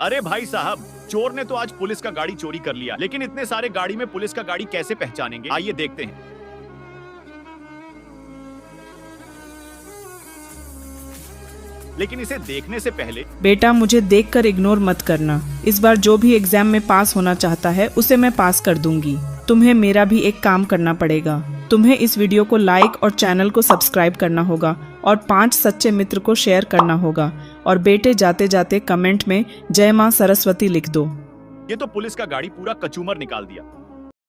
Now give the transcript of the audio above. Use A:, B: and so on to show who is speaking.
A: अरे भाई साहब, चोर ने तो आज पुलिस का गाड़ी चोरी कर लिया, लेकिन इतने सारे गाड़ी में पुलिस का गाड़ी कैसे पहचानेंगे? आइए देखते हैं। लेकिन इसे देखने से पहले
B: बेटा, मुझे देखकर इग्नोर मत करना। इस बार जो भी एग्जाम में पास होना चाहता है उसे मैं पास कर दूंगी। तुम्हें मेरा भी एक काम करना पड़ेगा। तुम्हें इस वीडियो को लाइक और चैनल को सब्सक्राइब करना होगा और 5 सच्चे मित्र को शेयर करना होगा। और बेटे, जाते जाते कमेंट में जय मां सरस्वती लिख दो।
A: ये तो पुलिस का गाड़ी पूरा कचूमर निकाल दिया।